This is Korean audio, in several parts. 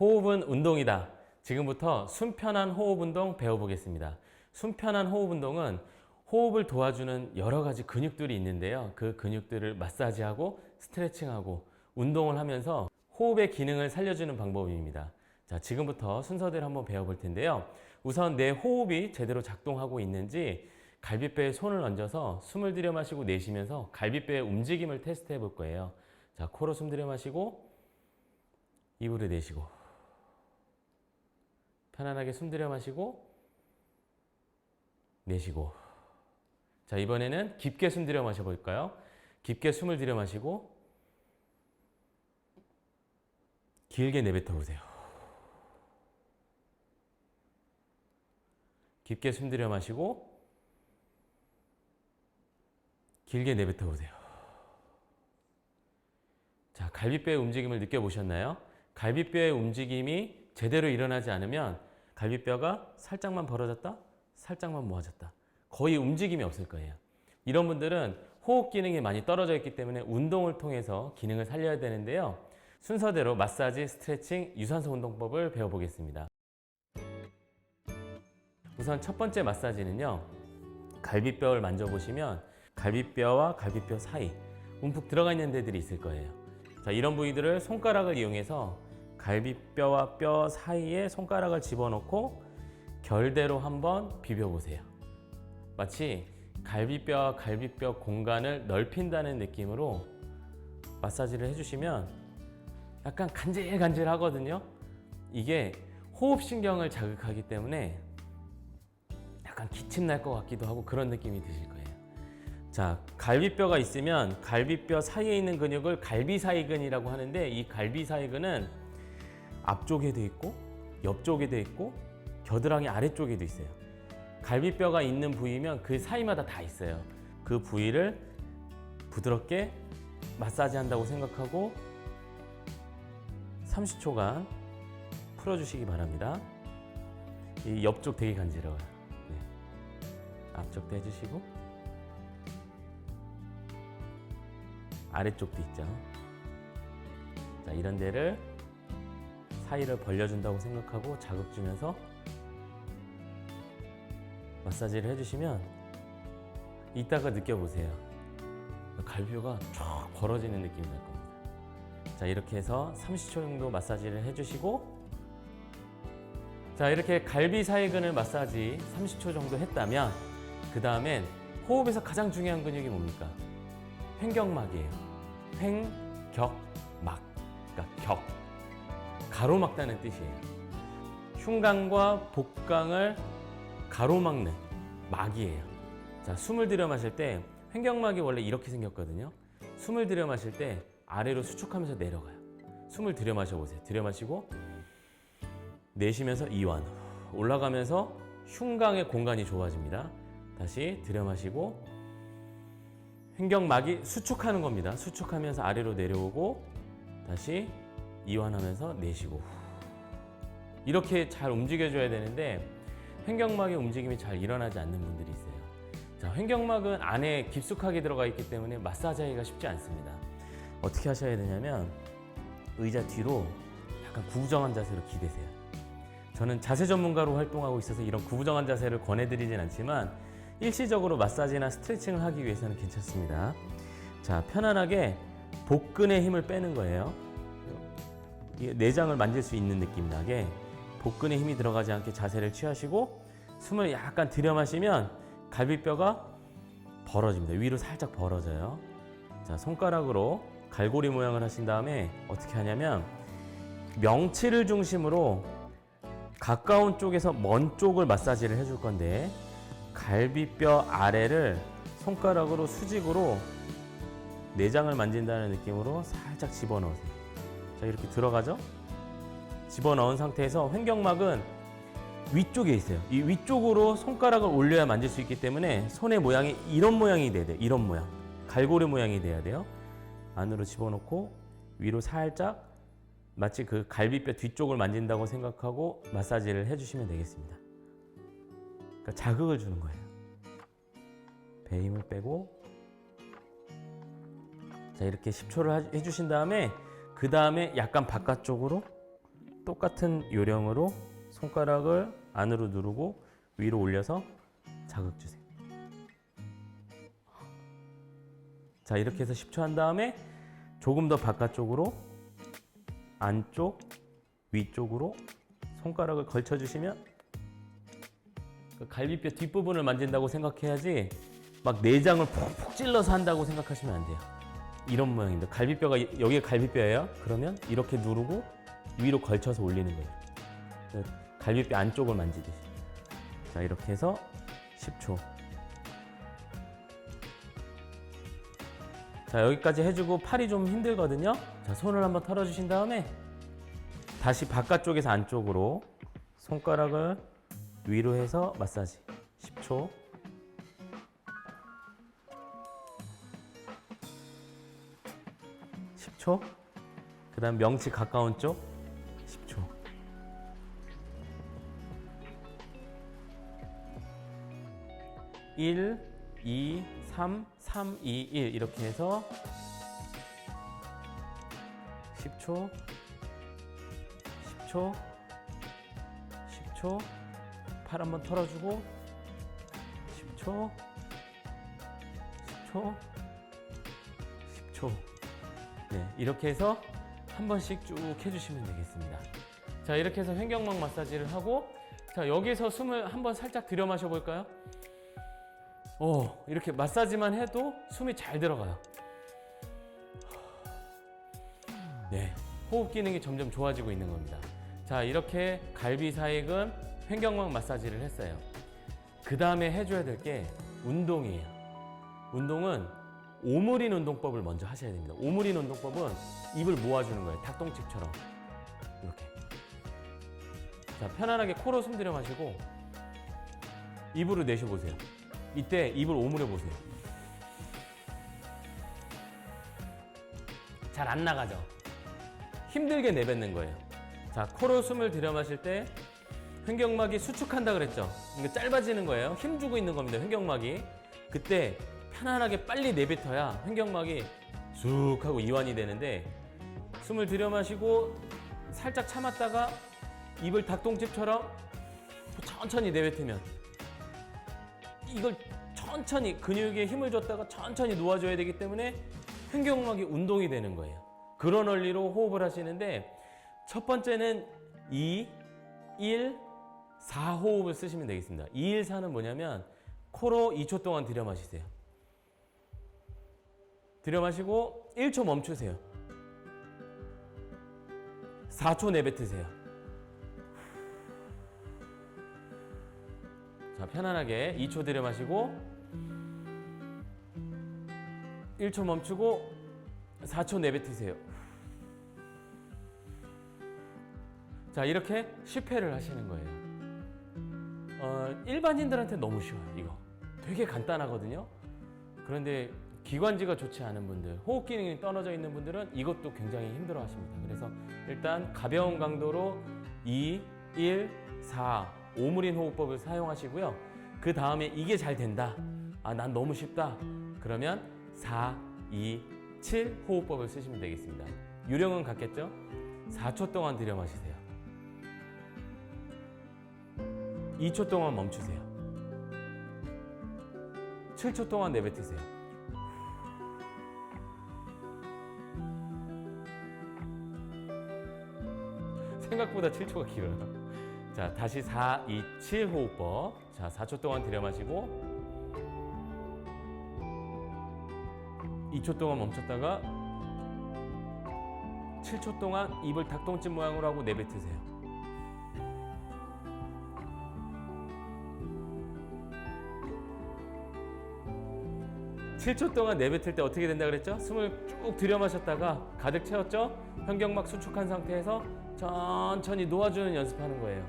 호흡은 운동이다. 지금부터 숨 편한 호흡 운동 배워보겠습니다. 숨 편한 호흡 운동은 호흡을 도와주는 여러 가지 근육들이 있는데요. 그 근육들을 마사지하고 스트레칭하고 운동을 하면서 호흡의 기능을 살려주는 방법입니다. 자, 지금부터 순서대로 한번 배워볼 텐데요. 우선 내 호흡이 제대로 작동하고 있는지 갈비뼈에 손을 얹어서 숨을 들여 마시고 내쉬면서 갈비뼈의 움직임을 테스트해 볼 거예요. 자, 코로 숨 들여 마시고 입으로 내쉬고 편안하게 숨 들여 마시고 내쉬고. 자, 이번에는 깊게 숨 들여 마셔 볼까요? 깊게 숨을 들여 마시고 길게 내뱉어 보세요. 깊게 숨 들여 마시고 길게 내뱉어 보세요. 자, 갈비뼈의 움직임을 느껴보셨나요? 갈비뼈의 움직임이 제대로 일어나지 않으면 갈비뼈가 살짝만 벌어졌다, 살짝만 모아졌다. 거의 움직임이 없을 거예요. 이런 분들은 호흡 기능이 많이 떨어져 있기 때문에 운동을 통해서 기능을 살려야 되는데요. 순서대로 마사지, 스트레칭, 유산소 운동법을 배워보겠습니다. 우선 첫 번째 마사지는요. 갈비뼈를 만져보시면 갈비뼈와 갈비뼈 사이 움푹 들어가 있는 데들이 있을 거예요. 자, 이런 부위들을 손가락을 이용해서 갈비뼈와 뼈 사이에 손가락을 집어넣고 결대로 한번 비벼보세요. 마치 갈비뼈와 갈비뼈 공간을 넓힌다는 느낌으로 마사지를 해주시면 약간 간질간질 하거든요. 이게 호흡신경을 자극하기 때문에 약간 기침 날 것 같기도 하고 그런 느낌이 드실 거예요. 자, 갈비뼈가 있으면 갈비뼈 사이에 있는 근육을 갈비사이근이라고 하는데, 이 갈비사이근은 앞쪽에도 있고 옆쪽에도 있고 겨드랑이 아래쪽에도 있어요. 갈비뼈가 있는 부위면 그 사이마다 다 있어요. 그 부위를 부드럽게 마사지 한다고 생각하고 30초간 풀어주시기 바랍니다. 이 옆쪽 되게 간지러워요. 네. 앞쪽도 해주시고 아래쪽도 있죠. 자, 이런 데를 사이를 벌려준다고 생각하고 자극 주면서 마사지를 해주시면 이따가 느껴보세요. 갈비뼈가 쫙 벌어지는 느낌이 날 겁니다. 자, 이렇게 해서 30초 정도 마사지를 해주시고, 자, 이렇게 갈비사이근을 마사지 30초 정도 했다면 그 다음엔 호흡에서 가장 중요한 근육이 뭡니까? 횡격막이에요. 횡격막. 그러니까 격. 가로막다는 뜻이에요. 흉곽과 복강을 가로막는 막이에요. 자, 숨을 들여 마실 때 횡격막이 원래 이렇게 생겼거든요. 숨을 들여 마실 때 아래로 수축하면서 내려가요. 숨을 들여 마셔보세요. 들여 마시고 내쉬면서 이완. 올라가면서 흉곽의 공간이 좁아집니다. 다시 들여 마시고 횡격막이 수축하는 겁니다. 수축하면서 아래로 내려오고 다시 이완하면서 내쉬고. 이렇게 잘 움직여줘야 되는데 횡격막의 움직임이 잘 일어나지 않는 분들이 있어요. 자, 횡격막은 안에 깊숙하게 들어가 있기 때문에 마사지하기가 쉽지 않습니다. 어떻게 하셔야 되냐면 의자 뒤로 약간 구부정한 자세로 기대세요. 저는 자세 전문가로 활동하고 있어서 이런 구부정한 자세를 권해드리진 않지만 일시적으로 마사지나 스트레칭을 하기 위해서는 괜찮습니다. 자, 편안하게 복근의 힘을 빼는 거예요. 내장을 만질 수 있는 느낌 나게 복근에 힘이 들어가지 않게 자세를 취하시고 숨을 약간 들여 마시면 갈비뼈가 벌어집니다. 위로 살짝 벌어져요. 자, 손가락으로 갈고리 모양을 하신 다음에 어떻게 하냐면 명치를 중심으로 가까운 쪽에서 먼 쪽을 마사지를 해줄 건데 갈비뼈 아래를 손가락으로 수직으로 내장을 만진다는 느낌으로 살짝 집어넣으세요. 자, 이렇게 들어가죠? 집어넣은 상태에서 횡격막은 위쪽에 있어요. 이 위쪽으로 손가락을 올려야 만질 수 있기 때문에 손의 모양이 이런 모양이 돼야 돼요. 이런 모양. 갈고리 모양이 돼야 돼요. 안으로 집어넣고 위로 살짝 마치 그 갈비뼈 뒤쪽을 만진다고 생각하고 마사지를 해주시면 되겠습니다. 그러니까 자극을 주는 거예요. 배 힘을 빼고, 자, 이렇게 10초를 해주신 다음에 그 다음에 약간 바깥쪽으로 똑같은 요령으로 손가락을 안으로 누르고 위로 올려서 자극 주세요. 자, 이렇게 해서 10초 한 다음에 조금 더 바깥쪽으로, 안쪽, 위쪽으로 손가락을 걸쳐 주시면, 그 갈비뼈 뒷부분을 만진다고 생각해야지 막 내장을 푹푹 찔러서 한다고 생각하시면 안 돼요. 이런 모양입니다. 갈비뼈가 여기가 갈비뼈예요. 그러면 이렇게 누르고 위로 걸쳐서 올리는 거예요. 갈비뼈 안쪽을 만지듯이. 자, 이렇게 해서 10초. 자, 여기까지 해주고 팔이 좀 힘들거든요. 자, 손을 한번 털어주신 다음에 다시 바깥쪽에서 안쪽으로 손가락을 위로 해서 마사지 10초. 그 다음 명치 가까운 쪽 10초. (1, 2, 3, 3, 2, 1) 이렇게 해서 10초, 10초, 10초. 팔 한번 털어주고 10초, 10초, 10초. 네, 이렇게 해서 한 번씩 쭉 해주시면 되겠습니다. 자, 이렇게 해서 횡격막 마사지를 하고, 자, 여기서 숨을 한번 살짝 들여 마셔 볼까요? 이렇게 마사지만 해도 숨이 잘 들어가요. 네, 호흡 기능이 점점 좋아지고 있는 겁니다. 자, 이렇게 갈비사익은 횡격막 마사지를 했어요. 그 다음에 해줘야 될 게 운동이에요. 운동은 오므린 운동법을 먼저 하셔야 됩니다. 오므린 운동법은 입을 모아주는 거예요. 닭똥집처럼 이렇게. 자, 편안하게 코로 숨 들여 마시고 입으로 내쉬어보세요. 이때 입을 오므려 보세요. 잘 안 나가죠? 힘들게 내뱉는 거예요. 자, 코로 숨을 들여 마실 때 횡격막이 수축한다 그랬죠? 이거 짧아지는 거예요. 힘주고 있는 겁니다. 횡격막이. 그때 편안하게 빨리 내뱉어야 횡격막이 쑥 하고 이완이 되는데, 숨을 들여 마시고 살짝 참았다가 입을 닭똥집처럼 천천히 내뱉으면, 이걸 천천히 근육에 힘을 줬다가 천천히 놓아줘야 되기 때문에 횡격막이 운동이 되는 거예요. 그런 원리로 호흡을 하시는데, 첫 번째는 2, 1, 4 호흡을 쓰시면 되겠습니다. 2, 1, 4는 뭐냐면 코로 2초 동안 들여 마시세요. 들여 마시고 1초 멈추세요. 4초 내뱉으세요. 자, 편안하게 2초 들여 마시고 1초 멈추고 4초 내뱉으세요. 자, 이렇게 10회를 하시는 거예요. 일반인들한테 너무 쉬워요. 이거 되게 간단하거든요. 그런데 기관지가 좋지 않은 분들, 호흡 기능이 떨어져 있는 분들은 이것도 굉장히 힘들어 하십니다. 그래서 일단 가벼운 강도로 2, 1, 4 오므린 호흡법을 사용하시고요. 그 다음에 이게 잘 된다, 난 너무 쉽다, 그러면 4, 2, 7 호흡법을 쓰시면 되겠습니다. 유령은 같겠죠? 4초 동안 들여 마시세요. 2초 동안 멈추세요. 7초 동안 내뱉으세요. 생각보다 7초가 길어요. 자, 다시 4, 2, 7 호흡법. 자, 4초 동안 들여 마시고 2초 동안 멈췄다가 7초 동안 입을 닭똥집 모양으로 하고 내뱉으세요. 7초 동안 내뱉을 때 어떻게 된다 그랬죠? 숨을 쭉 들여 마셨다가 가득 채웠죠? 횡격막 수축한 상태에서 천천히 놓아주는 연습하는 거예요.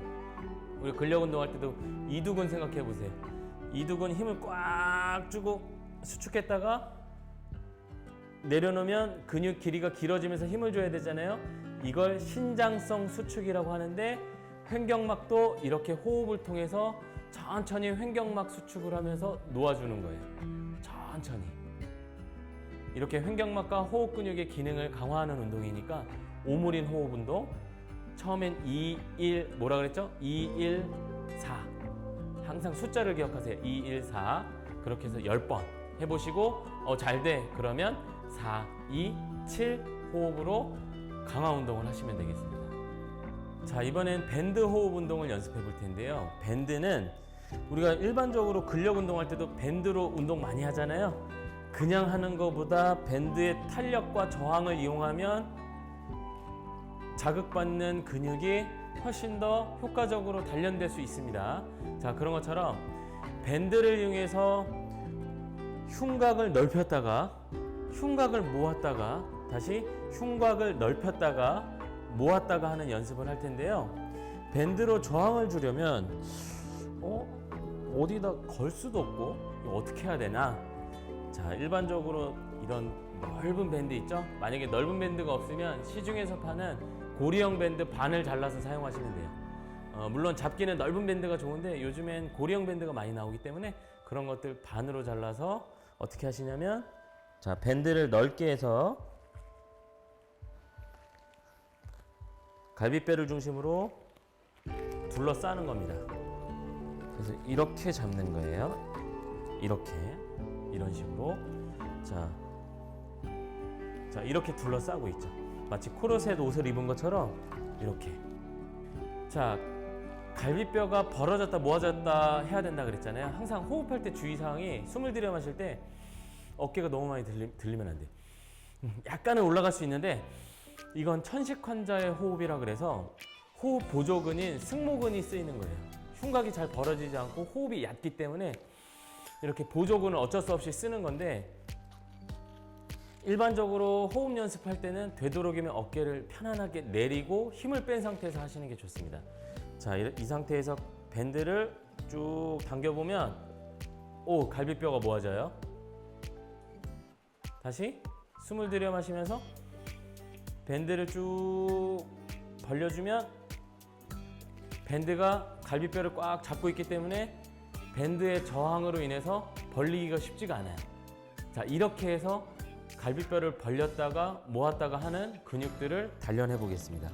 우리 근력 운동할 때도 이두근 생각해 보세요. 이두근 힘을 꽉 주고 수축했다가 내려놓으면 근육 길이가 길어지면서 힘을 줘야 되잖아요. 이걸 신장성 수축이라고 하는데, 횡격막도 이렇게 호흡을 통해서 천천히 횡격막 수축을 하면서 놓아주는 거예요. 천천히. 이렇게 횡격막과 호흡 근육의 기능을 강화하는 운동이니까 오므린 호흡 운동, 처음엔 2, 1 뭐라 그랬죠? 2, 1, 4. 항상 숫자를 기억하세요. 2, 1, 4. 그렇게 해서 10번 해보시고 잘 돼. 그러면 4, 2, 7 호흡으로 강화 운동을 하시면 되겠습니다. 자, 이번엔 밴드 호흡 운동을 연습해 볼 텐데요. 밴드는 우리가 일반적으로 근력 운동할 때도 밴드로 운동 많이 하잖아요. 그냥 하는 것보다 밴드의 탄력과 저항을 이용하면 자극받는 근육이 훨씬 더 효과적으로 단련될 수 있습니다. 자, 그런 것처럼 밴드를 이용해서 흉곽을 넓혔다가 흉곽을 모았다가 다시 흉곽을 넓혔다가 모았다가 하는 연습을 할 텐데요. 밴드로 저항을 주려면 어디다 걸 수도 없고 이거 어떻게 해야 되나? 자, 일반적으로 이런 넓은 밴드 있죠? 만약에 넓은 밴드가 없으면 시중에서 파는 고리형 밴드 반을 잘라서 사용하시면 돼요. 물론 잡기는 넓은 밴드가 좋은데 요즘엔 고리형 밴드가 많이 나오기 때문에 그런 것들 반으로 잘라서 어떻게 하시냐면, 자, 밴드를 넓게 해서 갈비뼈를 중심으로 둘러싸는 겁니다. 그래서 이렇게 잡는 거예요. 이렇게, 이런 식으로. 자, 이렇게 둘러싸고 있죠. 마치 코르셋 옷을 입은 것처럼 이렇게. 자, 갈비뼈가 벌어졌다 모아졌다 해야 된다 그랬잖아요. 항상 호흡할 때 주의사항이 숨을 들여 마실 때 어깨가 너무 많이 들리면 안 돼요. 약간은 올라갈 수 있는데 이건 천식 환자의 호흡이라 그래서 호흡 보조근인 승모근이 쓰이는 거예요. 흉곽이 잘 벌어지지 않고 호흡이 얕기 때문에 이렇게 보조근을 어쩔 수 없이 쓰는 건데, 일반적으로 호흡 연습할 때는 되도록이면 어깨를 편안하게 내리고 힘을 뺀 상태에서 하시는 게 좋습니다. 자, 이 상태에서 밴드를 쭉 당겨보면 갈비뼈가 모아져요. 다시 숨을 들여 마시면서 밴드를 쭉 벌려주면 밴드가 갈비뼈를 꽉 잡고 있기 때문에 밴드의 저항으로 인해서 벌리기가 쉽지가 않아요. 자, 이렇게 해서 갈비뼈를 벌렸다가 모았다가 하는 근육들을 단련해 보겠습니다.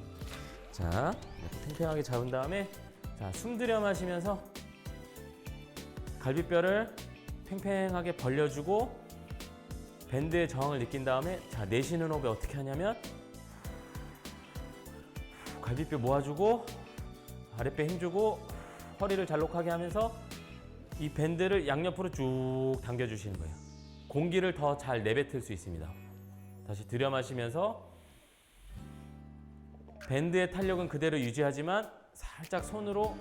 자, 이렇게 팽팽하게 잡은 다음에 자, 숨 들여 마시면서 갈비뼈를 팽팽하게 벌려주고 밴드의 저항을 느낀 다음에 자, 내쉬는 호흡에 어떻게 하냐면 갈비뼈 모아주고 아랫배 힘주고 허리를 잘록하게 하면서 이 밴드를 양옆으로 쭉 당겨주시는 거예요. 공기를 더 잘 내뱉을 수 있습니다. 다시 들여 마시면서 밴드의 탄력은 그대로 유지하지만 살짝 손으로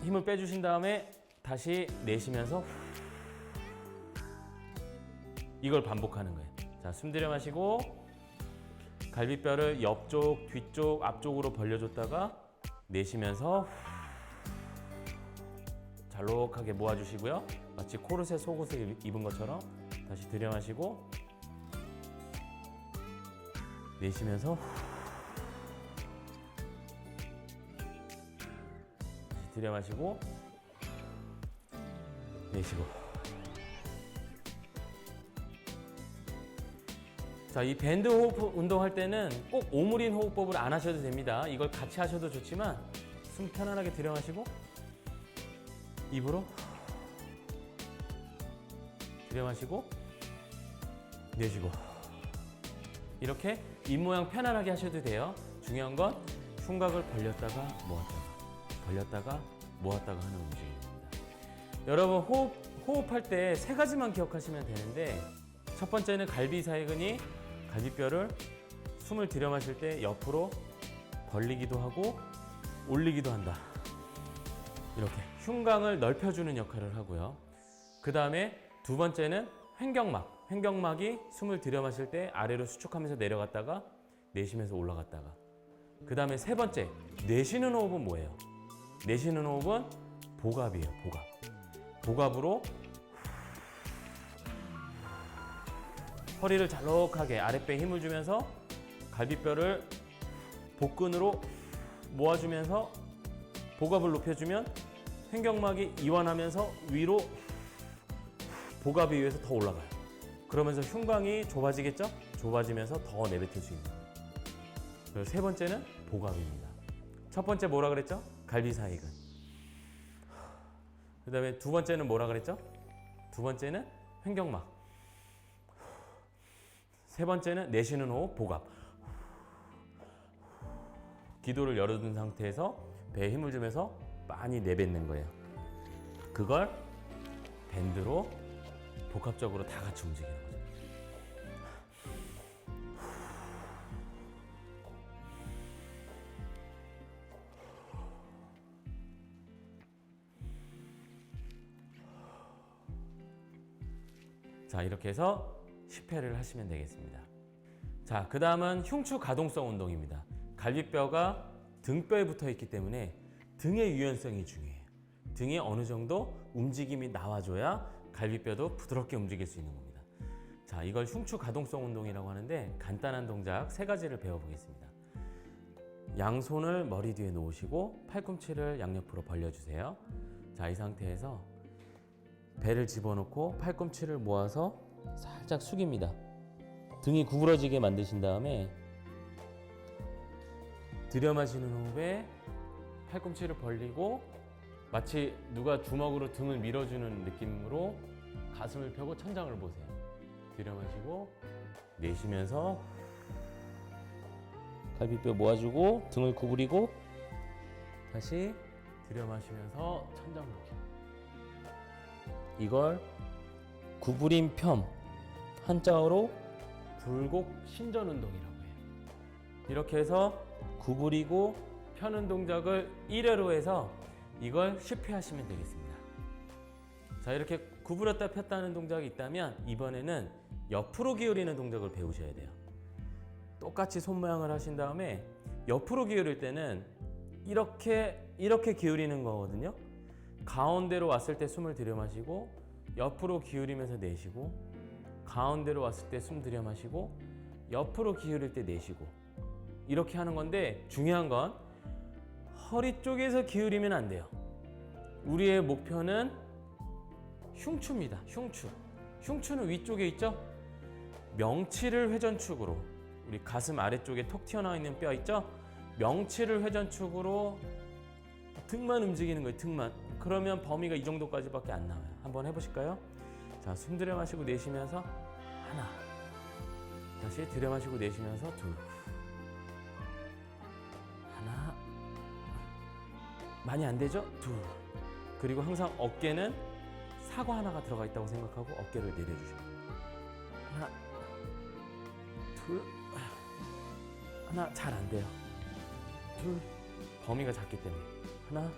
힘을 빼주신 다음에 다시 내쉬면서 이걸 반복하는 거예요. 자, 숨 들여 마시고 갈비뼈를 옆쪽, 뒤쪽, 앞쪽으로 벌려줬다가 내쉬면서 잘록하게 모아주시고요. 마치 코르셋 속옷을 입은 것처럼 다시 들여 마시고 내쉬면서 다시 들여 마시고 내쉬고. 자, 이 밴드 호흡 운동할 때는 꼭 오므린 호흡법을 안 하셔도 됩니다. 이걸 같이 하셔도 좋지만 숨 편안하게 들여 마시고 입으로 들여 마시고 내쉬고. 이렇게 입 모양 편안하게 하셔도 돼요. 중요한 건 흉곽을 벌렸다가 모았다가 벌렸다가 모았다가 하는 움직임입니다. 여러분 호흡할 때 세 가지만 기억하시면 되는데, 첫 번째는 갈비사이근이 갈비뼈를 숨을 들여 마실 때 옆으로 벌리기도 하고 올리기도 한다. 이렇게 흉곽을 넓혀주는 역할을 하고요. 그 다음에 두 번째는 횡격막이 숨을 들여 마실 때 아래로 수축하면서 내려갔다가 내쉬면서 올라갔다가. 그 다음에 세 번째, 내쉬는 호흡은 뭐예요? 내쉬는 호흡은 복압이에요. 복압으로 허리를 잘록하게 아랫배에 힘을 주면서 갈비뼈를 복근으로 모아주면서 복압을 높여주면 횡격막이 이완하면서 위로 복압이 위에서 더 올라가요. 그러면서 흉곽이 좁아지겠죠? 좁아지면서 더 내뱉을 수 있는. 그리고 세 번째는 복압입니다. 첫 번째 뭐라 그랬죠? 갈비사이근. 그 다음에 두 번째는 뭐라 그랬죠? 두 번째는 횡격막. 세 번째는 내쉬는 호흡, 복압. 기도를 열어둔 상태에서 배에 힘을 주면서 많이 내뱉는 거예요. 그걸 밴드로 복합적으로 다 같이 움직이는 거죠. 자, 이렇게 해서 10회를 하시면 되겠습니다. 자, 그 다음은 흉추 가동성 운동입니다. 갈비뼈가 등뼈에 붙어 있기 때문에 등의 유연성이 중요해요. 등에 어느 정도 움직임이 나와줘야 갈비뼈도 부드럽게 움직일 수 있는 겁니다. 자, 이걸 흉추 가동성 운동이라고 하는데 간단한 동작 3가지를 배워보겠습니다. 양손을 머리 뒤에 놓으시고 팔꿈치를 양옆으로 벌려주세요. 자, 이 상태에서 배를 집어넣고 팔꿈치를 모아서 살짝 숙입니다. 등이 구부러지게 만드신 다음에 들여 마시는 호흡에 팔꿈치를 벌리고 마치 누가 주먹으로 등을 밀어주는 느낌으로 가슴을 펴고 천장을 보세요. 들여 마시고 내쉬면서 갈비뼈 모아주고 등을 구부리고 다시 들여 마시면서 천장 보기. 이걸 구부림 펴 한자어로 굴곡 신전 운동이라고 해요. 이렇게 해서 구부리고 펴는 동작을 1회로 해서 이걸 10회 하시면 되겠습니다. 자, 이렇게 구부렸다 폈다는 동작이 있다면 이번에는 옆으로 기울이는 동작을 배우셔야 돼요. 똑같이 손 모양을 하신 다음에 옆으로 기울일 때는 이렇게 기울이는 거거든요. 가운데로 왔을 때 숨을 들여 마시고 옆으로 기울이면서 내쉬고 가운데로 왔을 때 숨 들여 마시고 옆으로 기울일 때 내쉬고 이렇게 하는 건데 중요한 건 허리 쪽에서 기울이면 안 돼요. 우리의 목표는 흉추입니다. 흉추는 위쪽에 있죠? 명치를 회전축으로 우리 가슴 아래쪽에 톡 튀어나와 있는 뼈 있죠? 명치를 회전축으로 등만 움직이는 거예요. 등만. 그러면 범위가 이 정도까지밖에 안 나와요. 한번 해보실까요? 자, 숨 들여 마시고 내쉬면서 하나, 다시 들여 마시고 내쉬면서 둘, 하나, 많이 안 되죠? 둘. 그리고 항상 어깨는 사과 하나가 들어가 있다고 생각하고 어깨를 내려주셔요. 하나, 둘, 하나. 잘 안 돼요. 둘, 범위가 작기 때문에 하나,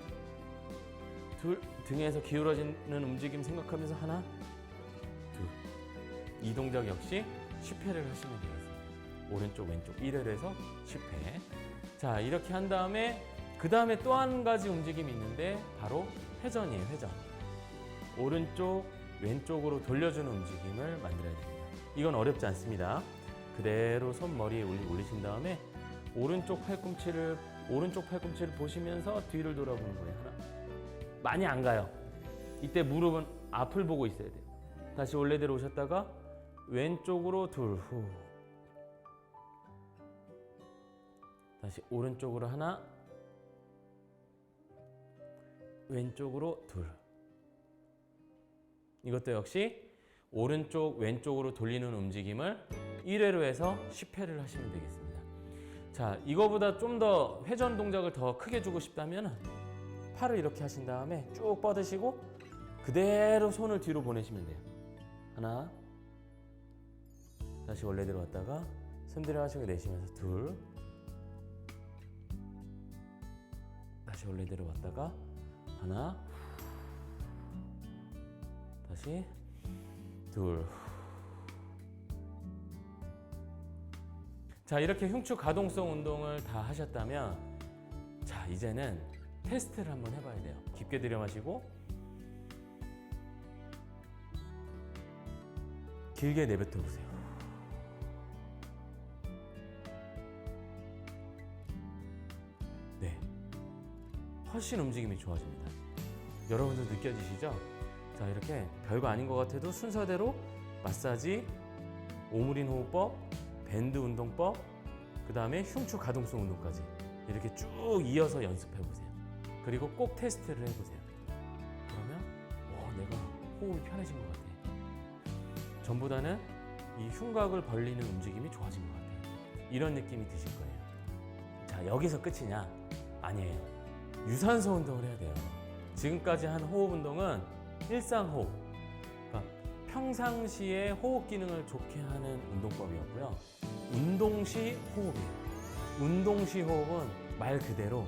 둘, 등에서 기울어지는 움직임 생각하면서 하나, 둘. 이 동작 역시 10회를 하시면 되겠습니다. 오른쪽 왼쪽 1회를 해서 10회. 자, 이렇게 한 다음에 그 다음에 또 한 가지 움직임이 있는데 바로 회전이에요. 회전. 오른쪽 왼쪽으로 돌려주는 움직임을 만들어야 됩니다. 이건 어렵지 않습니다. 그대로 손 머리에 올리신 다음에 오른쪽 팔꿈치를 보시면서 뒤를 돌아보는 거예요. 하나. 많이 안 가요. 이때 무릎은 앞을 보고 있어야 돼요. 다시 원래대로 오셨다가 왼쪽으로 둘, 후. 다시 오른쪽으로 하나, 왼쪽으로 둘. 이것도 역시 오른쪽 왼쪽으로 돌리는 움직임을 1회로 해서 10회를 하시면 되겠습니다. 자, 이거보다 좀 더 회전 동작을 더 크게 주고 싶다면 팔을 이렇게 하신 다음에 쭉 뻗으시고 그대로 손을 뒤로 보내시면 돼요. 하나, 다시 원래대로 왔다가 숨 들여 마시고 내쉬면서 둘, 다시 원래대로 왔다가 하나, 다시 둘. 자, 이렇게 흉추 가동성 운동을 다 하셨다면 자, 이제는 테스트를 한번 해봐야 돼요. 깊게 들여 마시고 길게 내뱉어 보세요. 네, 훨씬 움직임이 좋아집니다. 여러분도 느껴지시죠? 자, 이렇게 별거 아닌 것 같아도 순서대로 마사지, 오므린 호흡법, 밴드 운동법, 그 다음에 흉추 가동성 운동까지 이렇게 쭉 이어서 연습해 보세요. 그리고 꼭 테스트를 해보세요. 그러면 내가 호흡이 편해진 것 같아. 전보다는 이 흉곽을 벌리는 움직임이 좋아진 것 같아요. 이런 느낌이 드실 거예요. 자, 여기서 끝이냐? 아니에요. 유산소 운동을 해야 돼요. 지금까지 한 호흡 운동은 일상호흡, 그러니까 평상시에 호흡 기능을 좋게 하는 운동법이었고요. 운동시 호흡이에요. 운동시 호흡은 말 그대로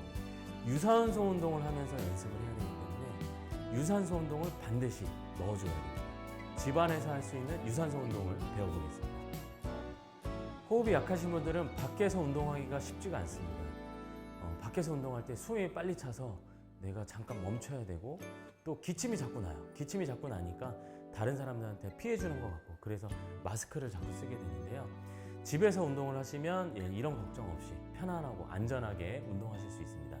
유산소 운동을 하면서 연습을 해야 되기 때문에 유산소 운동을 반드시 넣어줘야 됩니다. 집안에서 할 수 있는 유산소 운동을 배워보겠습니다. 호흡이 약하신 분들은 밖에서 운동하기가 쉽지가 않습니다. 밖에서 운동할 때 숨이 빨리 차서 내가 잠깐 멈춰야 되고 또 기침이 자꾸 나요. 기침이 자꾸 나니까 다른 사람들한테 피해주는 것 같고 그래서 마스크를 자꾸 쓰게 되는데요. 집에서 운동을 하시면 이런 걱정 없이 편안하고 안전하게 운동하실 수 있습니다.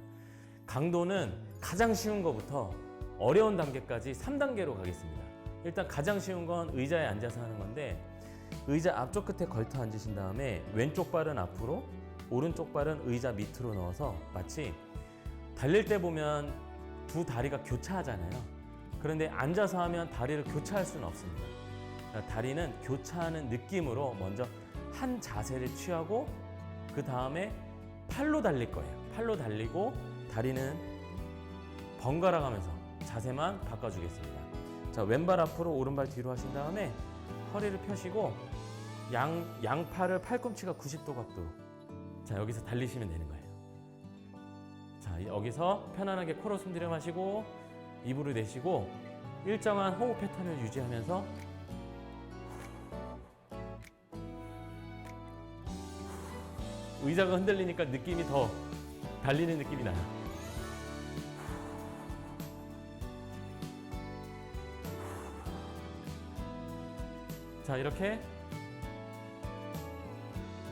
강도는 가장 쉬운 것부터 어려운 단계까지 3단계로 가겠습니다. 일단 가장 쉬운 건 의자에 앉아서 하는 건데 의자 앞쪽 끝에 걸터 앉으신 다음에 왼쪽 발은 앞으로 오른쪽 발은 의자 밑으로 넣어서 마치 달릴 때 보면 두 다리가 교차하잖아요. 그런데 앉아서 하면 다리를 교차할 수는 없습니다. 그러니까 다리는 교차하는 느낌으로 먼저 한 자세를 취하고 그 다음에 팔로 달릴 거예요. 팔로 달리고 다리는 번갈아 가면서 자세만 바꿔주겠습니다. 자, 왼발 앞으로 오른발 뒤로 하신 다음에 허리를 펴시고 양팔을 팔꿈치가 90도 각도로 자, 여기서 달리시면 되는 거예요. 자, 여기서 편안하게 코로 숨 들여 마시고 입으로 내쉬고 일정한 호흡 패턴을 유지하면서 의자가 흔들리니까 느낌이 더 달리는 느낌이 나요. 자, 이렇게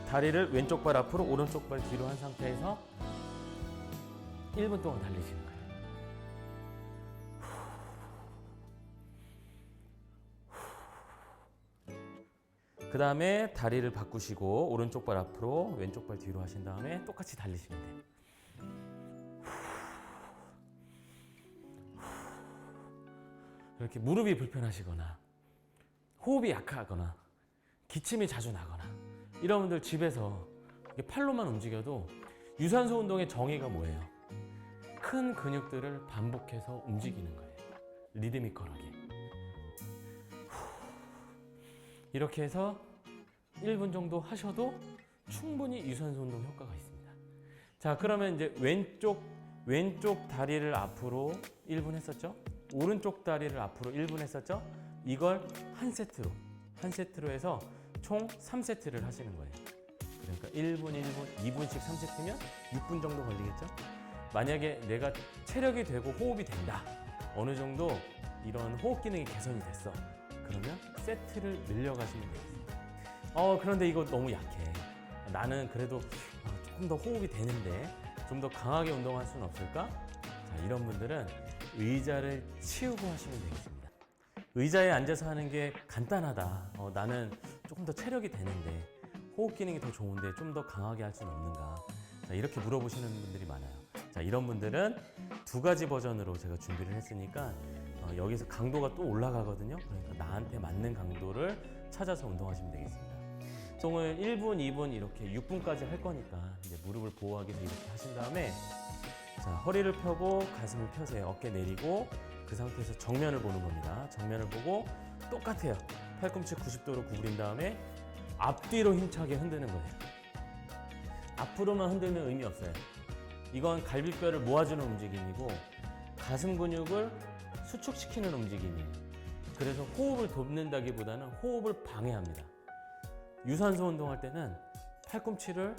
다리를 왼쪽 발 앞으로 오른쪽 발 뒤로 한 상태에서 1분 동안 달리시는 거예요. 그 다음에 다리를 바꾸시고 오른쪽 발 앞으로 왼쪽 발 뒤로 하신 다음에 똑같이 달리시면 돼요. 이렇게 무릎이 불편하시거나 호흡이 약하거나 기침이 자주 나거나 이런 분들 집에서 팔로만 움직여도 유산소 운동의 정의가 뭐예요? 큰 근육들을 반복해서 움직이는 거예요. 리드미컬하게. 이렇게 해서 1분 정도 하셔도 충분히 유산소 운동 효과가 있습니다. 자, 그러면 이제 왼쪽 다리를 앞으로 1분 했었죠? 오른쪽 다리를 앞으로 1분 했었죠? 이걸 한 세트로 해서 총 3세트를 하시는 거예요. 그러니까 1분, 2분씩 3세트면 6분 정도 걸리겠죠? 만약에 내가 체력이 되고 호흡이 된다. 어느 정도 이런 호흡 기능이 개선이 됐어. 그러면 세트를 늘려가시면 되겠습니다. 그런데 이거 너무 약해. 나는 그래도 조금 더 호흡이 되는데 좀 더 강하게 운동할 수는 없을까? 자, 이런 분들은 의자를 치우고 하시면 되겠습니다. 의자에 앉아서 하는 게 간단하다. 나는 조금 더 체력이 되는데 호흡 기능이 더 좋은데 좀 더 강하게 할 수는 없는가? 자, 이렇게 물어보시는 분들이 많아요. 자, 이런 분들은 두 가지 버전으로 제가 준비를 했으니까 여기서 강도가 또 올라가거든요. 그러니까 나한테 맞는 강도를 찾아서 운동하시면 되겠습니다. 운동을 1분, 2분 이렇게 6분까지 할 거니까 이제 무릎을 보호하기 위해서 이렇게 하신 다음에 자, 허리를 펴고 가슴을 펴세요. 어깨 내리고 그 상태에서 정면을 보는 겁니다. 정면을 보고 똑같아요. 팔꿈치 90도로 구부린 다음에 앞뒤로 힘차게 흔드는 거예요. 앞으로만 흔들면 의미 없어요. 이건 갈비뼈를 모아주는 움직임이고 가슴 근육을 수축시키는 움직임이에요. 그래서 호흡을 돕는다기보다는 호흡을 방해합니다. 유산소 운동할 때는 팔꿈치를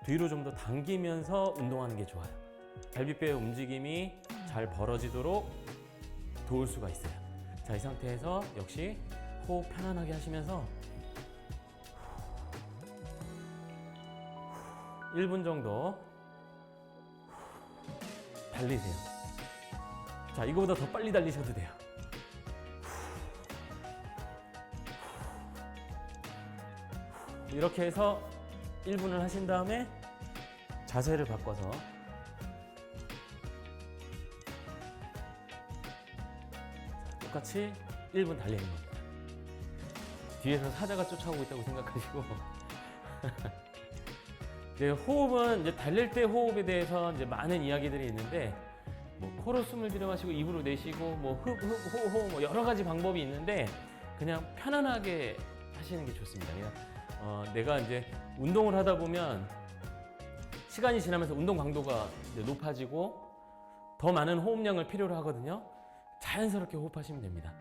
뒤로 좀 더 당기면서 운동하는 게 좋아요. 갈비뼈의 움직임이 잘 벌어지도록 도울 수가 있어요. 자, 이 상태에서 역시 호흡 편안하게 하시면서 1분 정도 달리세요. 자, 이거보다 더 빨리 달리셔도 돼요. 이렇게 해서 1분을 하신 다음에 자세를 바꿔서 똑같이 1분 달리는 겁니다. 뒤에서 사자가 쫓아오고 있다고 생각하시고 이제 호흡은 이제 달릴 때 호흡에 대해서 이제 많은 이야기들이 있는데 뭐 코로 숨을 들여 마시고 입으로 내쉬고 뭐 호호 뭐 여러 가지 방법이 있는데 그냥 편안하게 하시는 게 좋습니다. 그냥 내가 이제 운동을 하다 보면 시간이 지나면서 운동 강도가 이제 높아지고 더 많은 호흡량을 필요로 하거든요. 자연스럽게 호흡하시면 됩니다.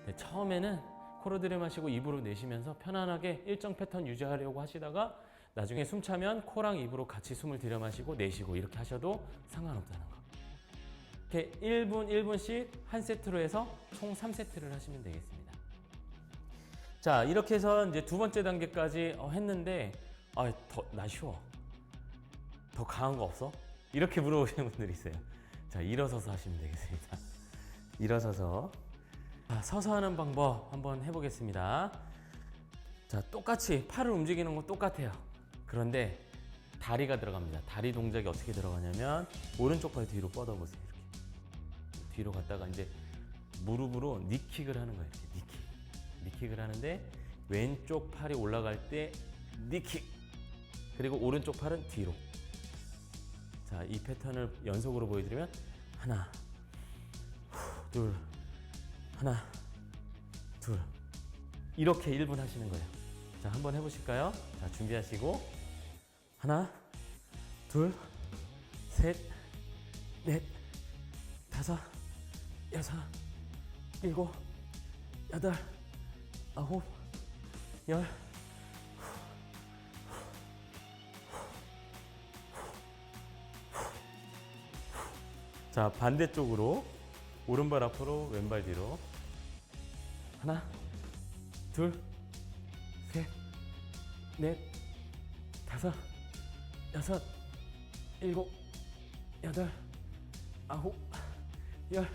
네, 처음에는 코로 들여 마시고 입으로 내쉬면서 편안하게 일정 패턴 유지하려고 하시다가 나중에 숨 차면 코랑 입으로 같이 숨을 들여 마시고 내쉬고 이렇게 하셔도 상관없다는 거. 이렇게 1분 1분씩 한 세트로 해서 총 3세트를 하시면 되겠습니다. 자, 이렇게 해서 이제 두 번째 단계까지 했는데 나 쉬워. 더 강한 거 없어? 이렇게 물어보시는 분들이 있어요. 자, 일어서서 하시면 되겠습니다. 일어서서. 자, 서서 하는 방법 한번 해보겠습니다. 자, 똑같이 팔을 움직이는 건 똑같아요. 그런데 다리가 들어갑니다. 다리 동작이 어떻게 들어가냐면 오른쪽 발 뒤로 뻗어보세요. 이렇게 뒤로 갔다가 이제 무릎으로 니킥을 하는 거예요. 이렇게 니킥을 하는데 왼쪽 팔이 올라갈 때 니킥, 그리고 오른쪽 팔은 뒤로. 자, 이 패턴을 연속으로 보여드리면 하나, 둘, 하나, 둘, 이렇게 1분 하시는 거예요. 자, 한번 해보실까요? 자, 준비하시고 하나, 둘, 셋, 넷, 다섯, 여섯, 일곱, 여덟, 아홉, 열. 자, 반대쪽으로 오른발 앞으로 왼발 뒤로 하나, 둘, 셋, 넷, 다섯, 여섯, 일곱, 여덟, 아홉, 열.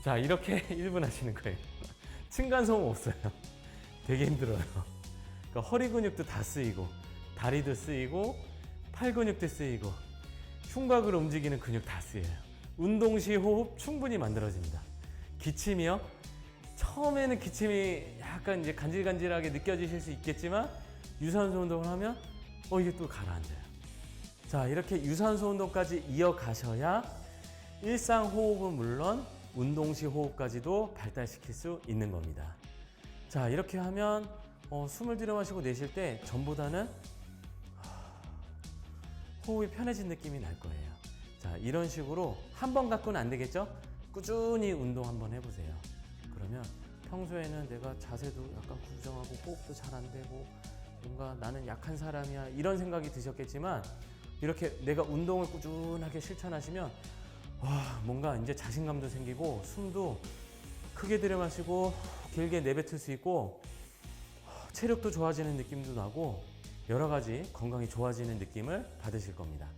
자, 이렇게 1분 하시는 거예요. 층간소음 없어요. 되게 힘들어요. 그러니까 허리 근육도 다 쓰이고 다리도 쓰이고 팔 근육도 쓰이고 흉곽을 움직이는 근육 다 쓰여요. 운동 시 호흡 충분히 만들어집니다. 기침이요. 처음에는 기침이 약간 이제 간질간질하게 느껴지실 수 있겠지만 유산소 운동을 하면 이게 또 가라앉아요. 자, 이렇게 유산소 운동까지 이어가셔야 일상 호흡은 물론 운동 시 호흡까지도 발달시킬 수 있는 겁니다. 자, 이렇게 하면 숨을 들여 마시고 내쉴 때 전보다는 호흡이 편해진 느낌이 날 거예요. 자, 이런 식으로 한 번 갖고는 안 되겠죠? 꾸준히 운동 한번 해보세요. 그러면 평소에는 내가 자세도 약간 구부정하고 호흡도 잘 안 되고 뭔가 나는 약한 사람이야 이런 생각이 드셨겠지만 이렇게 내가 운동을 꾸준하게 실천하시면 뭔가 이제 자신감도 생기고 숨도 크게 들여 마시고 길게 내뱉을 수 있고 체력도 좋아지는 느낌도 나고 여러 가지 건강이 좋아지는 느낌을 받으실 겁니다.